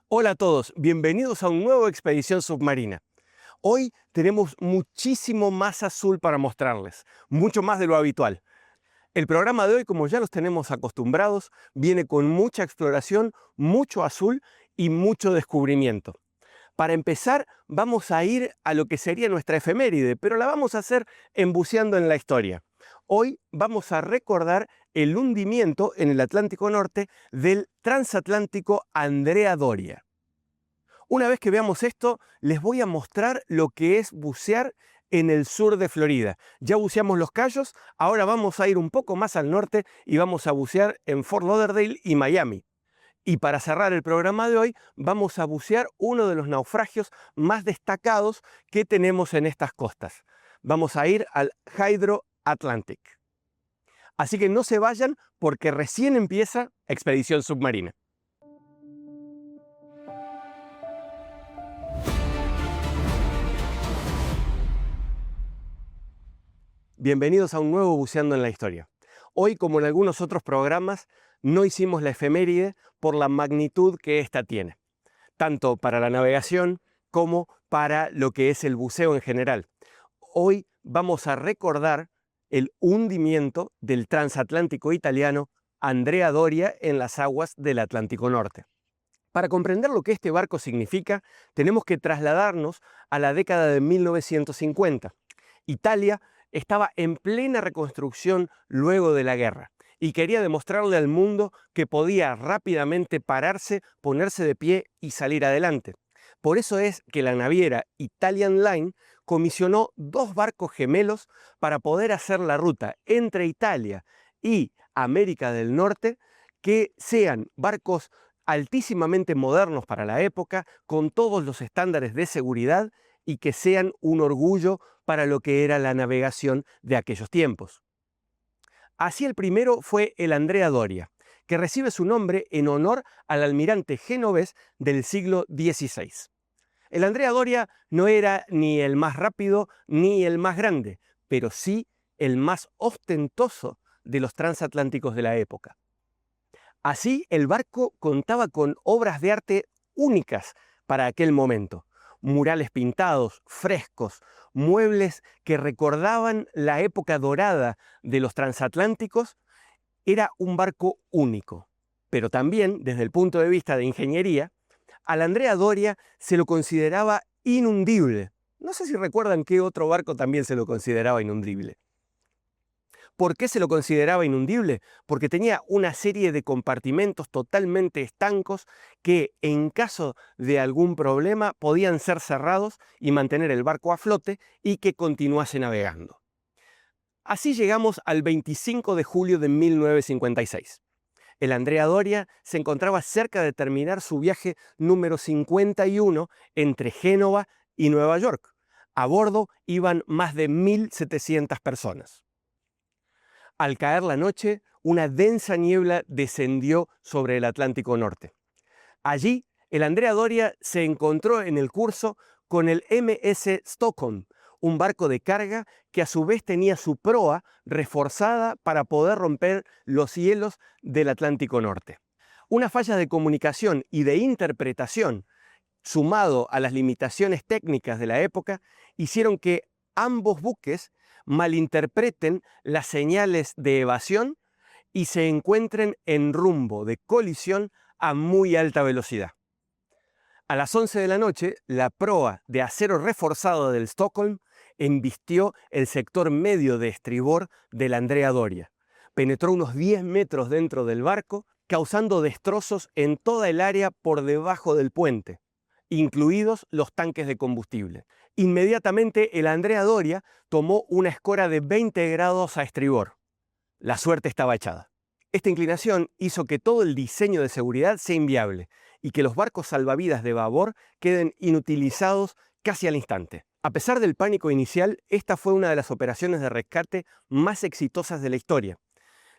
Hola a todos, bienvenidos a un nuevo Expedición Submarina. Hoy tenemos muchísimo más azul para mostrarles, mucho más de lo habitual. El programa de hoy, como ya los tenemos acostumbrados, viene con mucha exploración, mucho azul y mucho descubrimiento. Para empezar, vamos a ir a lo que sería nuestra efeméride, pero la vamos a hacer embuceando en la historia. Hoy vamos a recordar el hundimiento en el Atlántico Norte del transatlántico Andrea Doria. Una vez que veamos esto, les voy a mostrar lo que es bucear en el sur de Florida. Ya buceamos Los Cayos, ahora vamos a ir un poco más al norte y vamos a bucear en Fort Lauderdale y Miami. Y para cerrar el programa de hoy, vamos a bucear uno de los naufragios más destacados que tenemos en estas costas. Vamos a ir al Hydro Atlantic. Así que no se vayan porque recién empieza Expedición Submarina. Bienvenidos a un nuevo Buceando en la Historia. Hoy, como en algunos otros programas, no hicimos la efeméride por la magnitud que ésta tiene, tanto para la navegación como para lo que es el buceo en general. Hoy vamos a recordar el hundimiento del transatlántico italiano Andrea Doria en las aguas del Atlántico Norte. Para comprender lo que este barco significa, tenemos que trasladarnos a la década de 1950. Italia estaba en plena reconstrucción luego de la guerra y quería demostrarle al mundo que podía rápidamente pararse, ponerse de pie y salir adelante. Por eso es que la naviera Italian Line comisionó dos barcos gemelos para poder hacer la ruta entre Italia y América del Norte, que sean barcos altísimamente modernos para la época, con todos los estándares de seguridad y que sean un orgullo para lo que era la navegación de aquellos tiempos. Así el primero fue el Andrea Doria, que recibe su nombre en honor al almirante genovés del siglo XVI. El Andrea Doria no era ni el más rápido ni el más grande, pero sí el más ostentoso de los transatlánticos de la época. Así, el barco contaba con obras de arte únicas para aquel momento. Murales pintados, frescos, muebles que recordaban la época dorada de los transatlánticos. Era un barco único. Pero también, desde el punto de vista de ingeniería, al Andrea Doria se lo consideraba inundible. No sé si recuerdan qué otro barco también se lo consideraba inundible. ¿Por qué se lo consideraba inundible? Porque tenía una serie de compartimentos totalmente estancos que, en caso de algún problema, podían ser cerrados y mantener el barco a flote y que continuase navegando. Así llegamos al 25 de julio de 1956. El Andrea Doria se encontraba cerca de terminar su viaje número 51 entre Génova y Nueva York. A bordo iban más de 1.700 personas. Al caer la noche, una densa niebla descendió sobre el Atlántico Norte. Allí, el Andrea Doria se encontró en el curso con el MS Stockholm, un barco de carga que a su vez tenía su proa reforzada para poder romper los hielos del Atlántico Norte. Una falla de comunicación y de interpretación, sumado a las limitaciones técnicas de la época, hicieron que ambos buques malinterpreten las señales de evasión y se encuentren en rumbo de colisión a muy alta velocidad. A las 11 de la noche, la proa de acero reforzado del Stockholm embistió el sector medio de estribor del Andrea Doria. Penetró unos 10 metros dentro del barco, causando destrozos en toda el área por debajo del puente, incluidos los tanques de combustible. Inmediatamente el Andrea Doria tomó una escora de 20 grados a estribor. La suerte estaba echada. Esta inclinación hizo que todo el diseño de seguridad sea inviable y que los barcos salvavidas de babor queden inutilizados casi al instante. A pesar del pánico inicial, esta fue una de las operaciones de rescate más exitosas de la historia.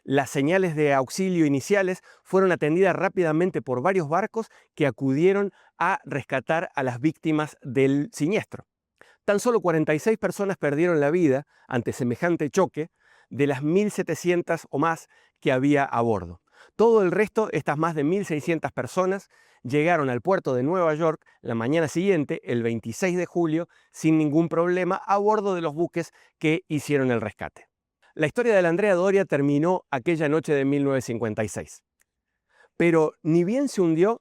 Las señales de auxilio iniciales fueron atendidas rápidamente por varios barcos que acudieron a rescatar a las víctimas del siniestro. Tan solo 46 personas perdieron la vida ante semejante choque de las 1.700 o más que había a bordo. Todo el resto, estas más de 1.600 personas, llegaron al puerto de Nueva York la mañana siguiente, el 26 de julio, sin ningún problema, a bordo de los buques que hicieron el rescate. La historia de la Andrea Doria terminó aquella noche de 1956. Pero ni bien se hundió,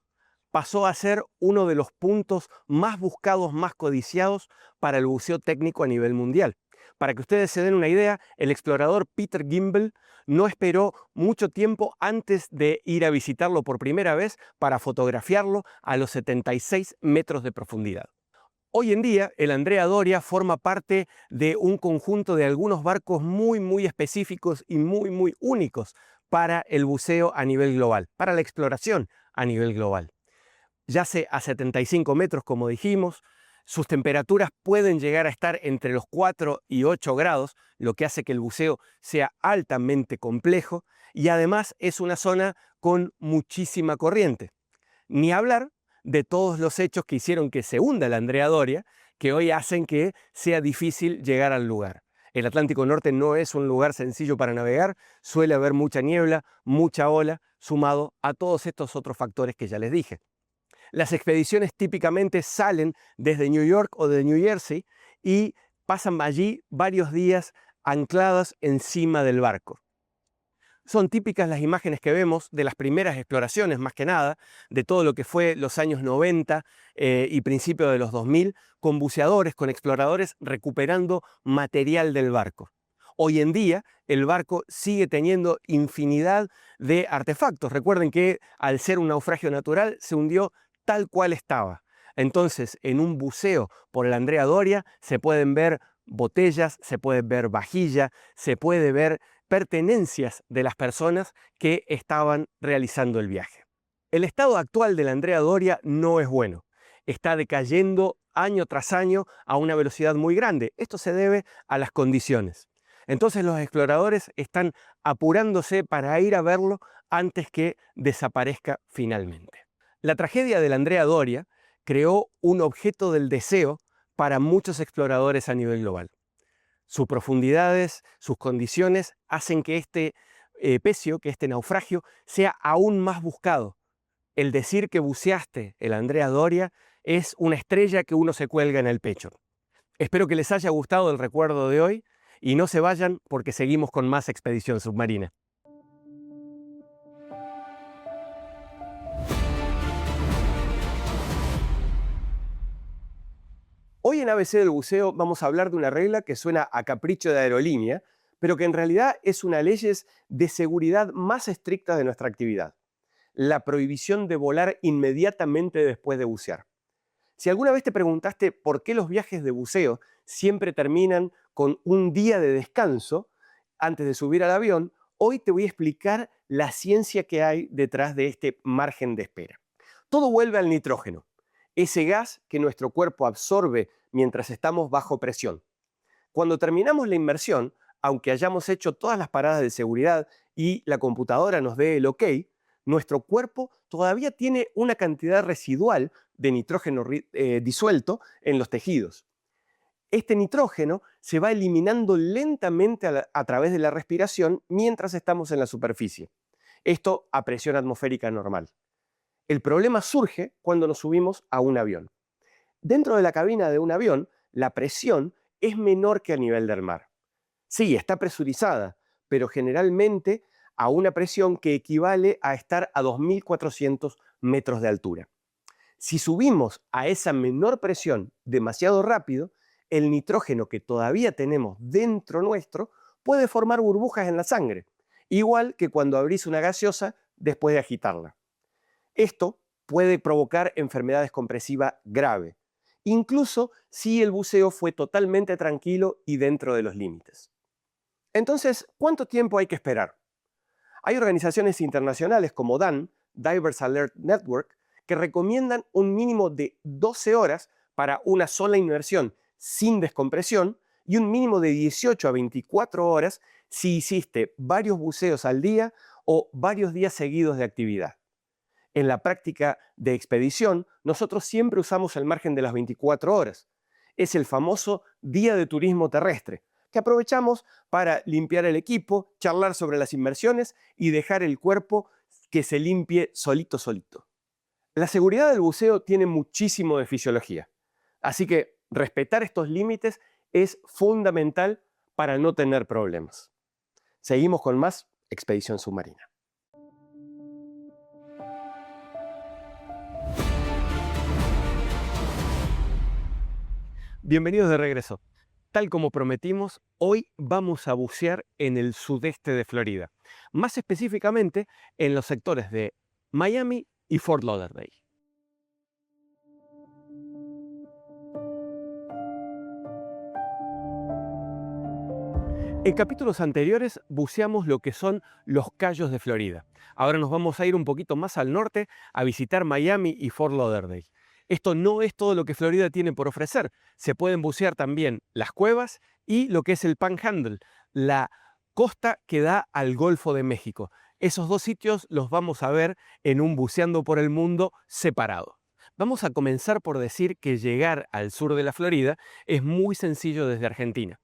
pasó a ser uno de los puntos más buscados, más codiciados para el buceo técnico a nivel mundial. Para que ustedes se den una idea, el explorador Peter Gimble no esperó mucho tiempo antes de ir a visitarlo por primera vez para fotografiarlo a los 76 metros de profundidad. Hoy en día, el Andrea Doria forma parte de un conjunto de algunos barcos muy específicos y muy únicos para el buceo a nivel global, para la exploración a nivel global. Yace a 75 metros, como dijimos. Sus temperaturas pueden llegar a estar entre los 4 y 8 grados, lo que hace que el buceo sea altamente complejo, y además es una zona con muchísima corriente. Ni hablar de todos los hechos que hicieron que se hunda la Andrea Doria, que hoy hacen que sea difícil llegar al lugar. El Atlántico Norte no es un lugar sencillo para navegar, suele haber mucha niebla, mucha ola, sumado a todos estos otros factores que ya les dije. Las expediciones típicamente salen desde New York o de New Jersey y pasan allí varios días ancladas encima del barco. Son típicas las imágenes que vemos de las primeras exploraciones, más que nada, de todo lo que fue los años 90 y principios de los 2000, con buceadores, con exploradores recuperando material del barco. Hoy en día, el barco sigue teniendo infinidad de artefactos. Recuerden que al ser un naufragio natural, se hundió tal cual estaba. Entonces, en un buceo por el Andrea Doria se pueden ver botellas, se puede ver vajilla, se puede ver pertenencias de las personas que estaban realizando el viaje. El estado actual de la Andrea Doria no es bueno. Está decayendo año tras año a una velocidad muy grande. Esto se debe a las condiciones. Entonces los exploradores están apurándose para ir a verlo antes que desaparezca finalmente. La tragedia de la Andrea Doria creó un objeto del deseo para muchos exploradores a nivel global. Sus profundidades, sus condiciones hacen que este pecio, que este naufragio, sea aún más buscado. El decir que buceaste el Andrea Doria es una estrella que uno se cuelga en el pecho. Espero que les haya gustado el recuerdo de hoy y no se vayan porque seguimos con más Expedición Submarina. Hoy en ABC del Buceo vamos a hablar de una regla que suena a capricho de aerolínea, pero que en realidad es una ley de seguridad más estricta de nuestra actividad: la prohibición de volar inmediatamente después de bucear. Si alguna vez te preguntaste por qué los viajes de buceo siempre terminan con un día de descanso antes de subir al avión, hoy te voy a explicar la ciencia que hay detrás de este margen de espera. Todo vuelve al nitrógeno, ese gas que nuestro cuerpo absorbe mientras estamos bajo presión. Cuando terminamos la inmersión, aunque hayamos hecho todas las paradas de seguridad y la computadora nos dé el OK, nuestro cuerpo todavía tiene una cantidad residual de nitrógeno disuelto en los tejidos. Este nitrógeno se va eliminando lentamente a través de la respiración mientras estamos en la superficie. Esto a presión atmosférica normal. El problema surge cuando nos subimos a un avión. Dentro de la cabina de un avión, la presión es menor que a nivel del mar. Sí, está presurizada, pero generalmente a una presión que equivale a estar a 2.400 metros de altura. Si subimos a esa menor presión demasiado rápido, el nitrógeno que todavía tenemos dentro nuestro puede formar burbujas en la sangre, igual que cuando abrís una gaseosa después de agitarla. Esto puede provocar enfermedades compresivas graves, incluso si el buceo fue totalmente tranquilo y dentro de los límites. Entonces, ¿cuánto tiempo hay que esperar? Hay organizaciones internacionales como DAN, Divers Alert Network, que recomiendan un mínimo de 12 horas para una sola inmersión sin descompresión y un mínimo de 18 a 24 horas si hiciste varios buceos al día o varios días seguidos de actividad. En la práctica de expedición, nosotros siempre usamos el margen de las 24 horas. Es el famoso día de turismo terrestre, que aprovechamos para limpiar el equipo, charlar sobre las inmersiones y dejar el cuerpo que se limpie solito solito. La seguridad del buceo tiene muchísimo de fisiología, así que respetar estos límites es fundamental para no tener problemas. Seguimos con más Expedición Submarina. Bienvenidos de regreso. Tal como prometimos, hoy vamos a bucear en el sudeste de Florida, más específicamente en los sectores de Miami y Fort Lauderdale. En capítulos anteriores buceamos lo que son los Cayos de Florida. Ahora nos vamos a ir un poquito más al norte a visitar Miami y Fort Lauderdale. Esto no es todo lo que Florida tiene por ofrecer. Se pueden bucear también las cuevas y lo que es el Panhandle, la costa que da al Golfo de México. Esos dos sitios los vamos a ver en un Buceando por el Mundo separado. Vamos a comenzar por decir que llegar al sur de la Florida es muy sencillo desde Argentina.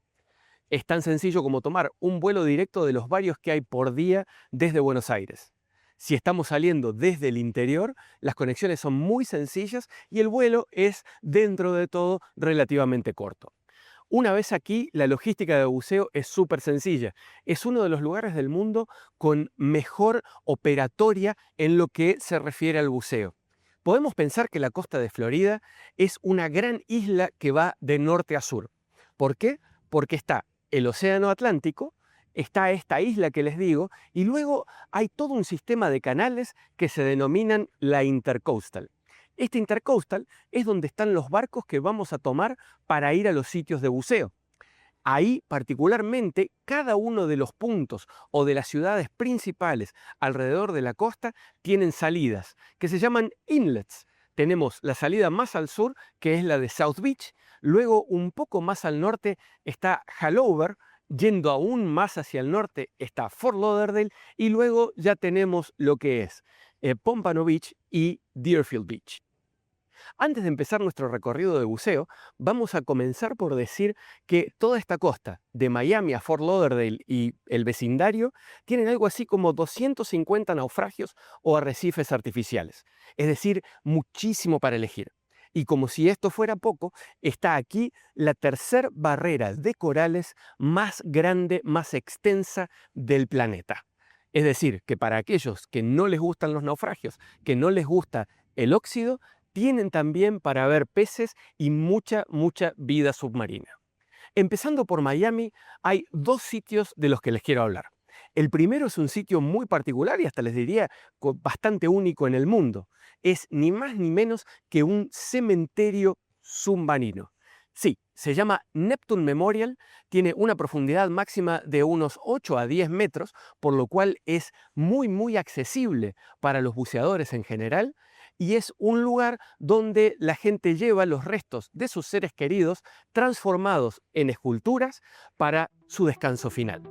Es tan sencillo como tomar un vuelo directo de los varios que hay por día desde Buenos Aires. Si estamos saliendo desde el interior, las conexiones son muy sencillas y el vuelo es, dentro de todo, relativamente corto. Una vez aquí, la logística de buceo es súper sencilla. Es uno de los lugares del mundo con mejor operatoria en lo que se refiere al buceo. Podemos pensar que la costa de Florida es una gran isla que va de norte a sur. ¿Por qué? Porque está el Océano Atlántico, está esta isla que les digo, y luego hay todo un sistema de canales que se denominan la Intercoastal. Este Intercoastal es donde están los barcos que vamos a tomar para ir a los sitios de buceo. Ahí, particularmente, cada uno de los puntos o de las ciudades principales alrededor de la costa tienen salidas que se llaman inlets. Tenemos la salida más al sur, que es la de South Beach. Luego, un poco más al norte, está Hanover. Yendo aún más hacia el norte está Fort Lauderdale. Y luego ya tenemos lo que es Pompano Beach y Deerfield Beach. Antes de empezar nuestro recorrido de buceo, vamos a comenzar por decir que toda esta costa, de Miami a Fort Lauderdale y el vecindario, tienen algo así como 250 naufragios o arrecifes artificiales. Es decir, muchísimo para elegir. Y como si esto fuera poco, está aquí la tercera barrera de corales más grande, más extensa del planeta. Es decir, que para aquellos que no les gustan los naufragios, que no les gusta el óxido, tienen también para ver peces y mucha vida submarina. Empezando por Miami, hay dos sitios de los que les quiero hablar. El primero es un sitio muy particular y hasta les diría bastante único en el mundo. Es ni más ni menos que un cementerio submarino. Sí, se llama Neptune Memorial, tiene una profundidad máxima de unos 8 a 10 metros, por lo cual es muy accesible para los buceadores en general. Y es un lugar donde la gente lleva los restos de sus seres queridos transformados en esculturas para su descanso final.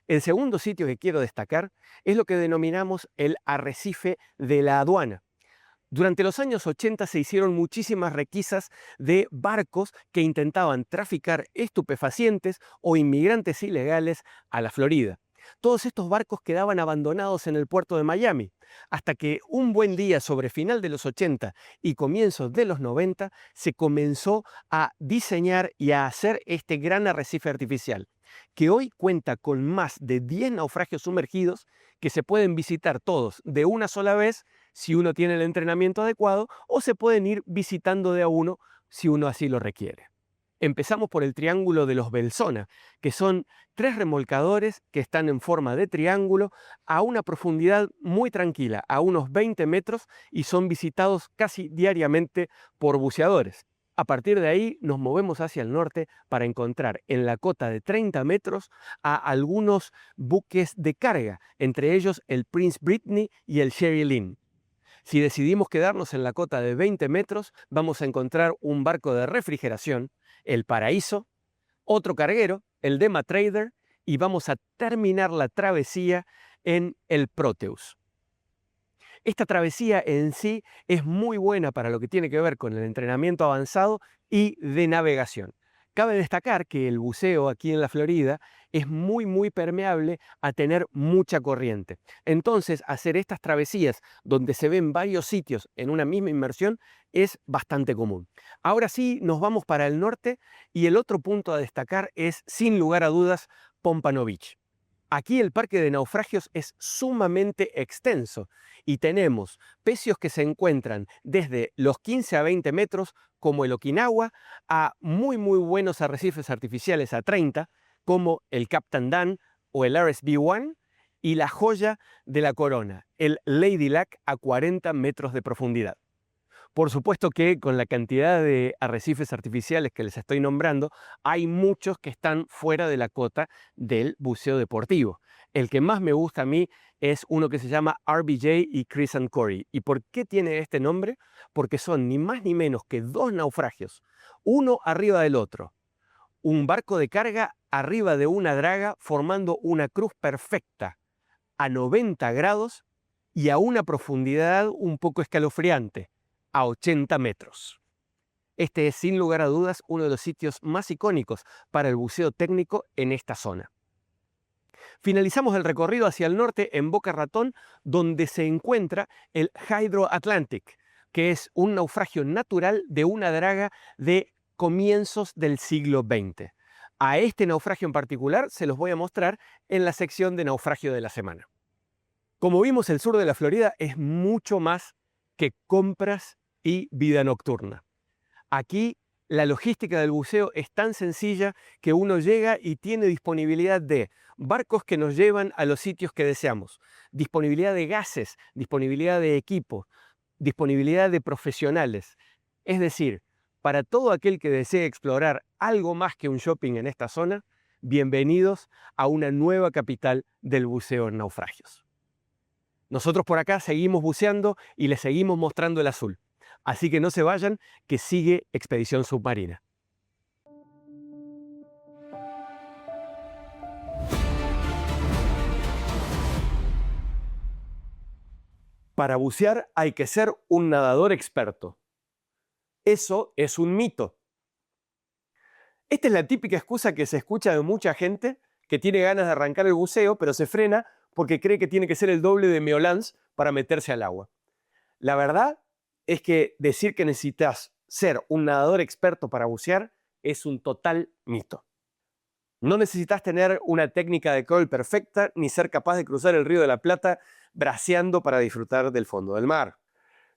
El segundo sitio que quiero destacar es lo que denominamos el arrecife de la aduana. Durante los años 80 se hicieron muchísimas requisas de barcos que intentaban traficar estupefacientes o inmigrantes ilegales a la Florida. Todos estos barcos quedaban abandonados en el puerto de Miami, hasta que un buen día sobre final de los 80 y comienzos de los 90 se comenzó a diseñar y a hacer este gran arrecife artificial, que hoy cuenta con más de 10 naufragios sumergidos que se pueden visitar todos de una sola vez si uno tiene el entrenamiento adecuado, o se pueden ir visitando de a uno si uno así lo requiere. Empezamos por el Triángulo de los Belzona, que son 3 remolcadores que están en forma de triángulo a una profundidad muy tranquila, a unos 20 metros, y son visitados casi diariamente por buceadores. A partir de ahí nos movemos hacia el norte para encontrar en la cota de 30 metros a algunos buques de carga, entre ellos el Prince Britney y el Sherry Lynn. Si decidimos quedarnos en la cota de 20 metros, vamos a encontrar un barco de refrigeración, el Paraíso, otro carguero, el Dema Trader, y vamos a terminar la travesía en el Proteus. Esta travesía en sí es muy buena para lo que tiene que ver con el entrenamiento avanzado y de navegación. Cabe destacar que el buceo aquí en la Florida es muy permeable a tener mucha corriente. Entonces, hacer estas travesías donde se ven varios sitios en una misma inmersión es bastante común. Ahora sí, nos vamos para el norte y el otro punto a destacar es, sin lugar a dudas, Pompano Beach. Aquí el parque de naufragios es sumamente extenso y tenemos pecios que se encuentran desde los 15 a 20 metros, como el Okinawa, a muy buenos arrecifes artificiales a 30, como el Captain Dan o el RSB-1, y la joya de la corona, el Lady Luck, a 40 metros de profundidad. Por supuesto que con la cantidad de arrecifes artificiales que les estoy nombrando, hay muchos que están fuera de la cota del buceo deportivo. El que más me gusta a mí es uno que se llama RBJ y Crescent Cory. ¿Y por qué tiene este nombre? Porque son ni más ni menos que dos naufragios, uno arriba del otro. Un barco de carga arriba de una draga formando una cruz perfecta a 90 grados y a una profundidad un poco escalofriante, a 80 metros. Este es sin lugar a dudas uno de los sitios más icónicos para el buceo técnico en esta zona. Finalizamos el recorrido hacia el norte en Boca Ratón, donde se encuentra el Hydro Atlantic, que es un naufragio natural de una draga de comienzos del siglo XX. A este naufragio en particular se los voy a mostrar en la sección de naufragio de la semana. Como vimos, el sur de la Florida es mucho más que compras y vida nocturna. Aquí la logística del buceo es tan sencilla que uno llega y tiene disponibilidad de barcos que nos llevan a los sitios que deseamos, disponibilidad de gases, disponibilidad de equipo, disponibilidad de profesionales. Es decir, para todo aquel que desee explorar algo más que un shopping en esta zona, bienvenidos a una nueva capital del buceo en naufragios. Nosotros por acá seguimos buceando y les seguimos mostrando el azul. Así que no se vayan, que sigue Expedición Submarina. Para bucear hay que ser un nadador experto. Eso es un mito. Esta es la típica excusa que se escucha de mucha gente que tiene ganas de arrancar el buceo, pero se frena porque cree que tiene que ser el doble de Meolans para meterse al agua. La verdad es que decir que necesitas ser un nadador experto para bucear es un total mito. No necesitas tener una técnica de crawl perfecta ni ser capaz de cruzar el Río de la Plata braceando para disfrutar del fondo del mar.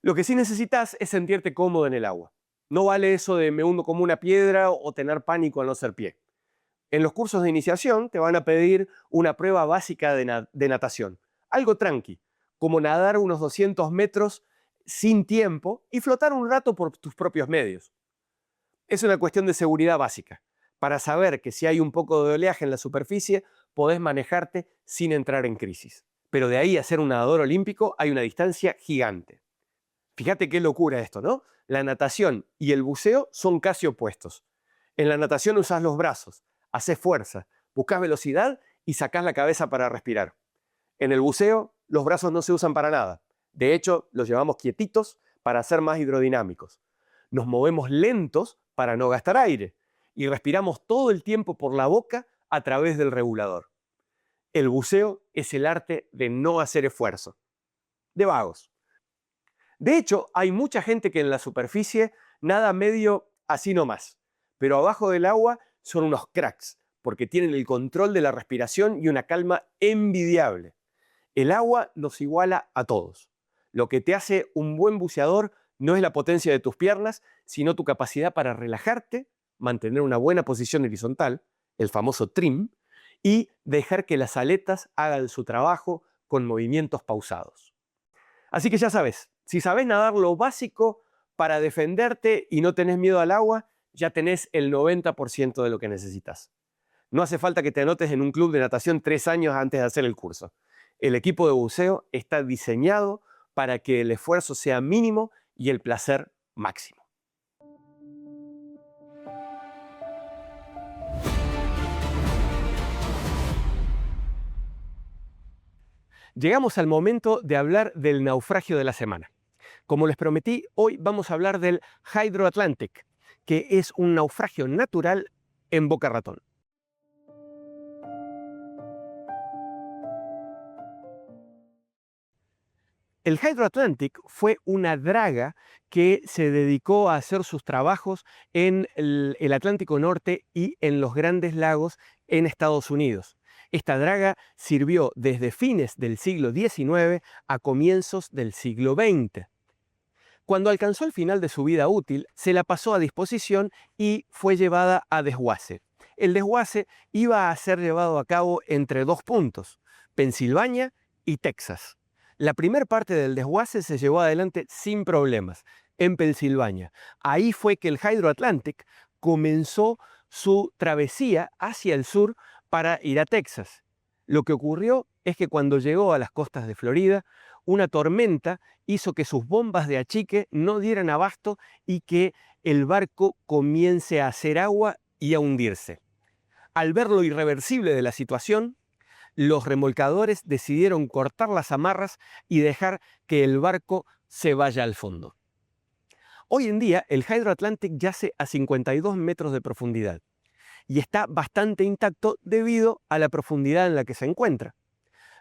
Lo que sí necesitas es sentirte cómodo en el agua. No vale eso de me hundo como una piedra o tener pánico al no ser pie. En los cursos de iniciación te van a pedir una prueba básica de natación. Algo tranqui, como nadar unos 200 metros sin tiempo y flotar un rato por tus propios medios. Es una cuestión de seguridad básica, para saber que si hay un poco de oleaje en la superficie, podés manejarte sin entrar en crisis. Pero de ahí a ser un nadador olímpico hay una distancia gigante. Fíjate qué locura esto, ¿no? La natación y el buceo son casi opuestos. En la natación usás los brazos, haces fuerza, buscas velocidad y sacás la cabeza para respirar. En el buceo, los brazos no se usan para nada. De hecho, los llevamos quietitos para ser más hidrodinámicos. Nos movemos lentos para no gastar aire y respiramos todo el tiempo por la boca a través del regulador. El buceo es el arte de no hacer esfuerzo. De vagos. De hecho, hay mucha gente que en la superficie nada medio así nomás, pero abajo del agua son unos cracks, porque tienen el control de la respiración y una calma envidiable. El agua nos iguala a todos. Lo que te hace un buen buceador no es la potencia de tus piernas, sino tu capacidad para relajarte, mantener una buena posición horizontal, el famoso trim, y dejar que las aletas hagan su trabajo con movimientos pausados. Así que ya sabes, si sabes nadar lo básico para defenderte y no tenés miedo al agua, ya tenés el 90% de lo que necesitas. No hace falta que te anotes en un club de natación 3 años antes de hacer el curso. El equipo de buceo está diseñado para que el esfuerzo sea mínimo y el placer máximo. Llegamos al momento de hablar del naufragio de la semana. Como les prometí, hoy vamos a hablar del Hydro Atlantic, que es un naufragio natural en Boca Ratón. El Hydro Atlantic fue una draga que se dedicó a hacer sus trabajos en el Atlántico Norte y en los Grandes Lagos en Estados Unidos. Esta draga sirvió desde fines del siglo XIX a comienzos del siglo XX. Cuando alcanzó el final de su vida útil, se la pasó a disposición y fue llevada a desguace. El desguace iba a ser llevado a cabo entre dos puntos, Pensilvania y Texas. La primera parte del desguace se llevó adelante sin problemas, en Pensilvania. Ahí fue que el Hydro Atlantic comenzó su travesía hacia el sur para ir a Texas. Lo que ocurrió es que cuando llegó a las costas de Florida, una tormenta hizo que sus bombas de achique no dieran abasto y que el barco comience a hacer agua y a hundirse. Al ver lo irreversible de la situación, los remolcadores decidieron cortar las amarras y dejar que el barco se vaya al fondo. Hoy en día, el Hydro Atlantic yace a 52 metros de profundidad y está bastante intacto debido a la profundidad en la que se encuentra.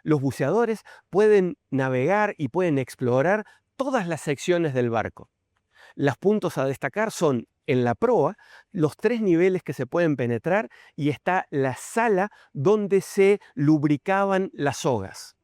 Los buceadores pueden navegar y pueden explorar todas las secciones del barco. Los puntos a destacar son, en la proa, los 3 niveles que se pueden penetrar y está la sala donde se lubricaban las sogas.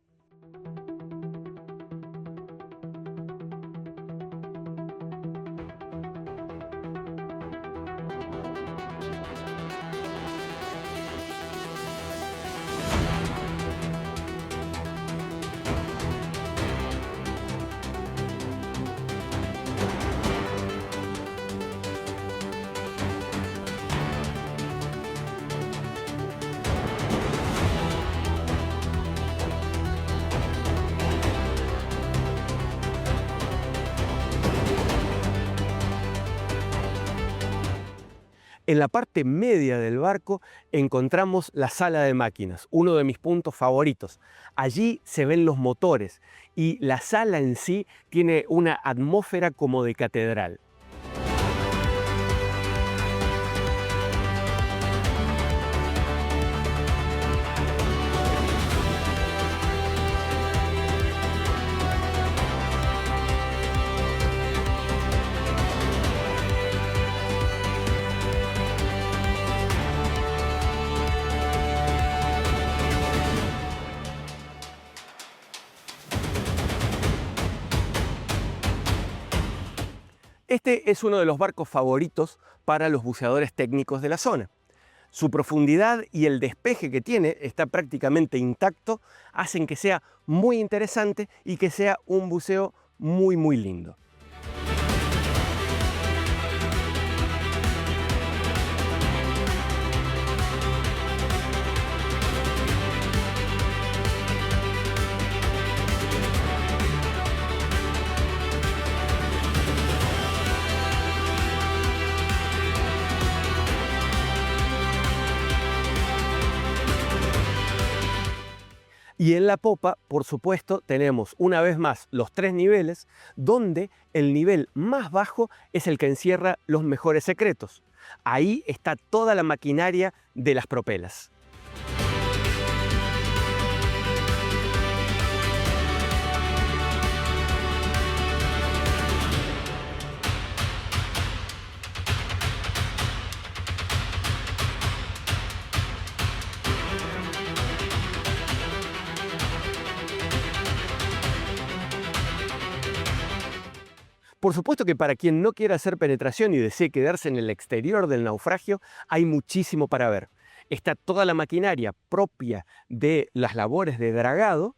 En la parte media del barco encontramos la sala de máquinas, uno de mis puntos favoritos. Allí se ven los motores y la sala en sí tiene una atmósfera como de catedral. Este es uno de los barcos favoritos para los buceadores técnicos de la zona. Su profundidad y el despeje que tiene, está prácticamente intacto, hacen que sea muy interesante y que sea un buceo muy lindo. Y en la popa, por supuesto, tenemos una vez más los 3 niveles, donde el nivel más bajo es el que encierra los mejores secretos. Ahí está toda la maquinaria de las propelas. Por supuesto que para quien no quiera hacer penetración y desee quedarse en el exterior del naufragio, hay muchísimo para ver. Está toda la maquinaria propia de las labores de dragado,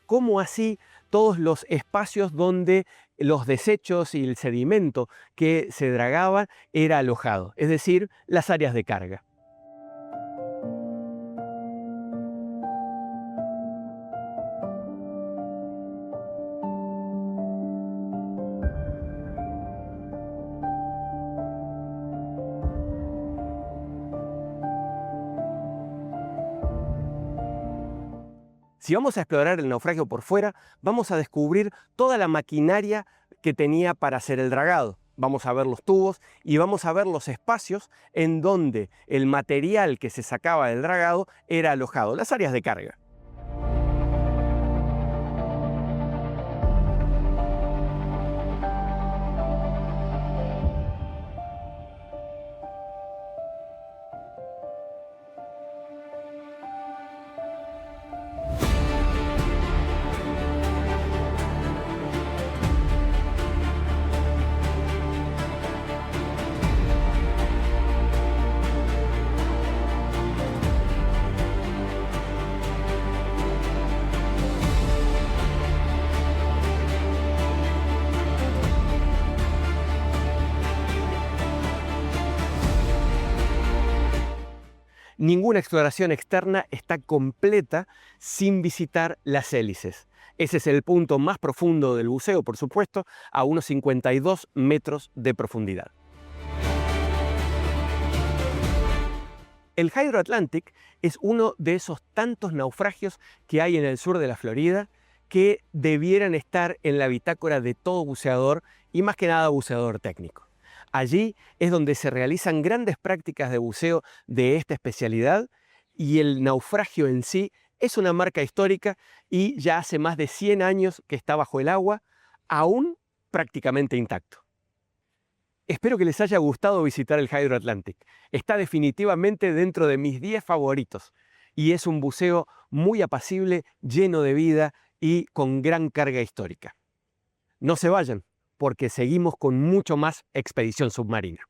como así todos los espacios donde los desechos y el sedimento que se dragaban era alojado, es decir, las áreas de carga. Si vamos a explorar el naufragio por fuera, vamos a descubrir toda la maquinaria que tenía para hacer el dragado. Vamos a ver los tubos y vamos a ver los espacios en donde el material que se sacaba del dragado era alojado, las áreas de carga. Ninguna exploración externa está completa sin visitar las hélices. Ese es el punto más profundo del buceo, por supuesto, a unos 52 metros de profundidad. El Hydro Atlantic es uno de esos tantos naufragios que hay en el sur de la Florida que debieran estar en la bitácora de todo buceador y más que nada buceador técnico. Allí es donde se realizan grandes prácticas de buceo de esta especialidad y el naufragio en sí es una marca histórica y ya hace más de 100 años que está bajo el agua, aún prácticamente intacto. Espero que les haya gustado visitar el Hydro Atlantic. Está definitivamente dentro de mis 10 favoritos y es un buceo muy apacible, lleno de vida y con gran carga histórica. No se vayan, porque seguimos con mucho más Expedición Submarina.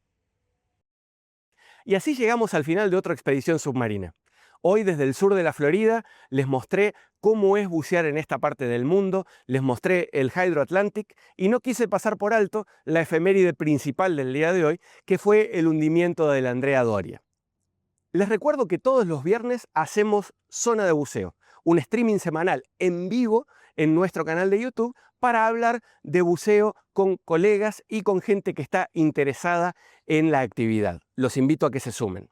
Y así llegamos al final de otra Expedición Submarina. Hoy desde el sur de la Florida les mostré cómo es bucear en esta parte del mundo, les mostré el Hydro Atlantic y no quise pasar por alto la efeméride principal del día de hoy, que fue el hundimiento del Andrea Doria. Les recuerdo que todos los viernes hacemos Zona de Buceo, un streaming semanal en vivo en nuestro canal de YouTube para hablar de buceo con colegas y con gente que está interesada en la actividad. Los invito a que se sumen.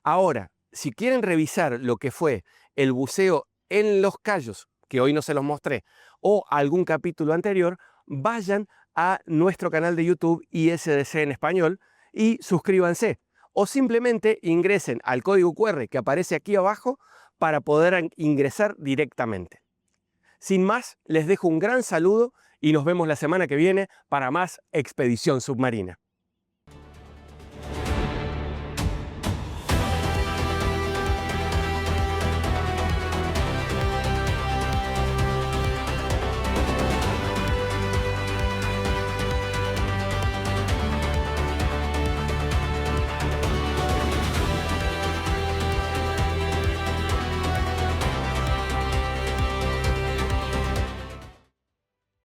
Ahora, si quieren revisar lo que fue el buceo en Los Cayos, que hoy no se los mostré, o algún capítulo anterior, vayan a nuestro canal de YouTube ISDC en español y suscríbanse. O simplemente ingresen al código QR que aparece aquí abajo para poder ingresar directamente. Sin más, les dejo un gran saludo y nos vemos la semana que viene para más Expedición Submarina.